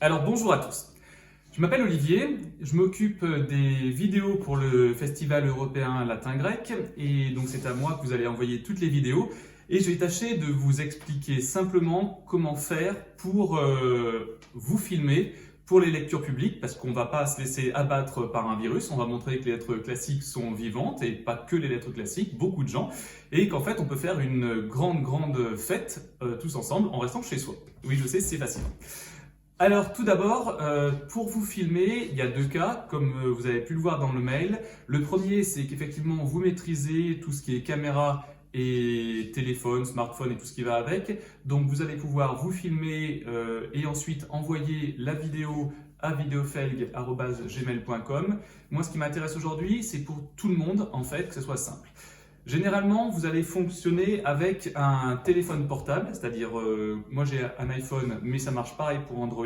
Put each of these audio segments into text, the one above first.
Alors bonjour à tous, je m'appelle Olivier, je m'occupe des vidéos pour le Festival européen latin-grec et donc c'est à moi que vous allez envoyer toutes les vidéos et je vais tâcher de vous expliquer simplement comment faire pour vous filmer pour les lectures publiques parce qu'on ne va pas se laisser abattre par un virus, on va montrer que les lettres classiques sont vivantes et pas que les lettres classiques, beaucoup de gens, et qu'en fait on peut faire une grande fête tous ensemble en restant chez soi. Oui je sais, c'est facile. Alors tout d'abord, pour vous filmer, il y a deux cas, comme vous avez pu le voir dans le mail. Le premier, c'est qu'effectivement vous maîtrisez tout ce qui est caméra et téléphone, smartphone et tout ce qui va avec. Donc vous allez pouvoir vous filmer et ensuite envoyer la vidéo à videofelg@gmail.com. Moi, ce qui m'intéresse aujourd'hui, c'est pour tout le monde, en fait, que ce soit simple. Généralement, vous allez fonctionner avec un téléphone portable, c'est-à-dire, moi j'ai un iPhone, mais ça marche pareil pour Android.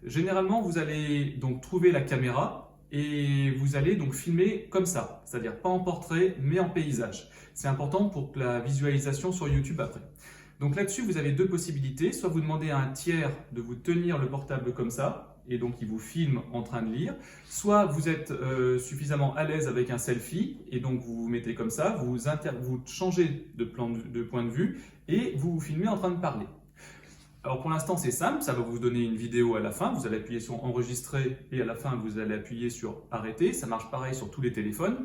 Généralement, vous allez donc trouver la caméra et vous allez donc filmer comme ça, c'est-à-dire pas en portrait, mais en paysage. C'est important pour la visualisation sur YouTube après. Donc là-dessus, vous avez deux possibilités. Soit vous demandez à un tiers de vous tenir le portable comme ça, et donc il vous filme en train de lire. Soit vous êtes suffisamment à l'aise avec un selfie, et donc vous vous mettez comme ça, vous changez de point de vue, et vous vous filmez en train de parler. Alors pour l'instant c'est simple, ça va vous donner une vidéo à la fin, vous allez appuyer sur enregistrer, et à la fin vous allez appuyer sur arrêter, ça marche pareil sur tous les téléphones.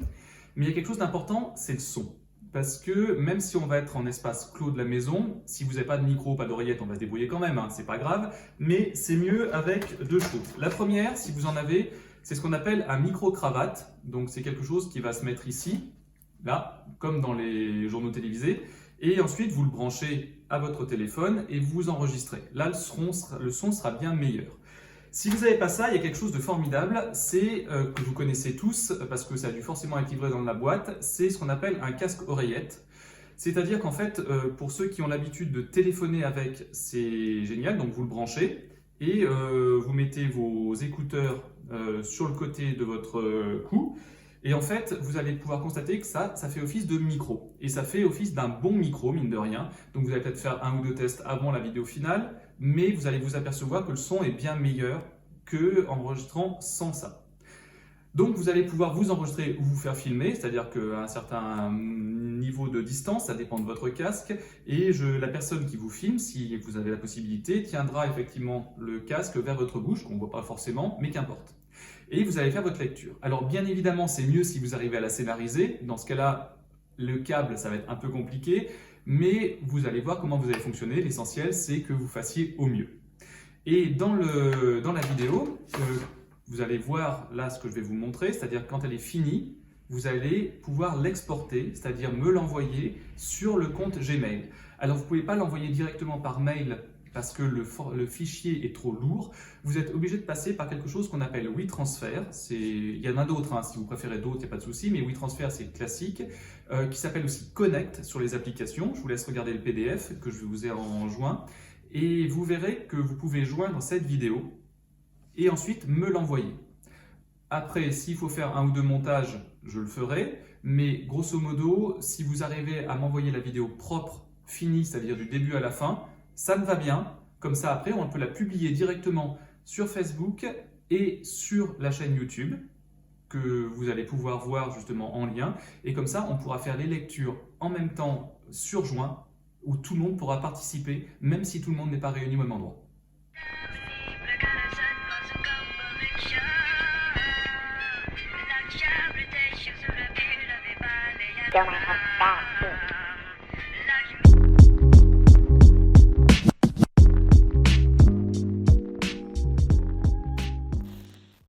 Mais il y a quelque chose d'important, c'est le son. Parce que même si on va être en espace clos de la maison, si vous n'avez pas de micro, pas d'oreillette, on va se débrouiller quand même, hein, c'est pas grave, mais c'est mieux avec deux choses. La première, si vous en avez, c'est ce qu'on appelle un micro-cravate, donc c'est quelque chose qui va se mettre ici, là, comme dans les journaux télévisés, et ensuite vous le branchez à votre téléphone et vous enregistrez. Là, le son sera bien meilleur. Si vous n'avez pas ça, il y a quelque chose de formidable, c'est que vous connaissez tous, parce que ça a dû forcément être livré dans la boîte, c'est ce qu'on appelle un casque oreillette. C'est-à-dire qu'en fait, pour ceux qui ont l'habitude de téléphoner avec, c'est génial, donc vous le branchez, et vous mettez vos écouteurs sur le côté de votre cou, et en fait, vous allez pouvoir constater que ça fait office de micro, et ça fait office d'un bon micro, mine de rien, donc vous allez peut-être faire un ou deux tests avant la vidéo finale, mais vous allez vous apercevoir que le son est bien meilleur qu'en enregistrant sans ça. Donc vous allez pouvoir vous enregistrer ou vous faire filmer, c'est-à-dire qu'à un certain niveau de distance, ça dépend de votre casque, et la personne qui vous filme, si vous avez la possibilité, tiendra effectivement le casque vers votre bouche, qu'on ne voit pas forcément, mais qu'importe. Et vous allez faire votre lecture. Alors bien évidemment, c'est mieux si vous arrivez à la scénariser, dans ce cas-là, le câble, ça va être un peu compliqué, mais vous allez voir comment vous allez fonctionner. L'essentiel, c'est que vous fassiez au mieux. Et dans la vidéo, vous allez voir là ce que je vais vous montrer, c'est-à-dire quand elle est finie, vous allez pouvoir l'exporter, c'est-à-dire me l'envoyer sur le compte Gmail. Alors vous ne pouvez pas l'envoyer directement par mail parce que le fichier est trop lourd. Vous êtes obligé de passer par quelque chose qu'on appelle WeTransfer. Il y en a d'autres, hein, si vous préférez d'autres, il n'y a pas de souci, mais WeTransfer c'est classique, qui s'appelle aussi Connect sur les applications. Je vous laisse regarder le PDF que je vous ai en joint. Et vous verrez que vous pouvez joindre cette vidéo et ensuite me l'envoyer. Après, s'il faut faire un ou deux montages, je le ferai, mais grosso modo, si vous arrivez à m'envoyer la vidéo propre, finie, c'est-à-dire du début à la fin, ça me va bien. Comme ça, après, on peut la publier directement sur Facebook et sur la chaîne YouTube que vous allez pouvoir voir justement en lien. Et comme ça, on pourra faire les lectures en même temps sur Joint, où tout le monde pourra participer, même si tout le monde n'est pas réuni au même endroit. Don't have that.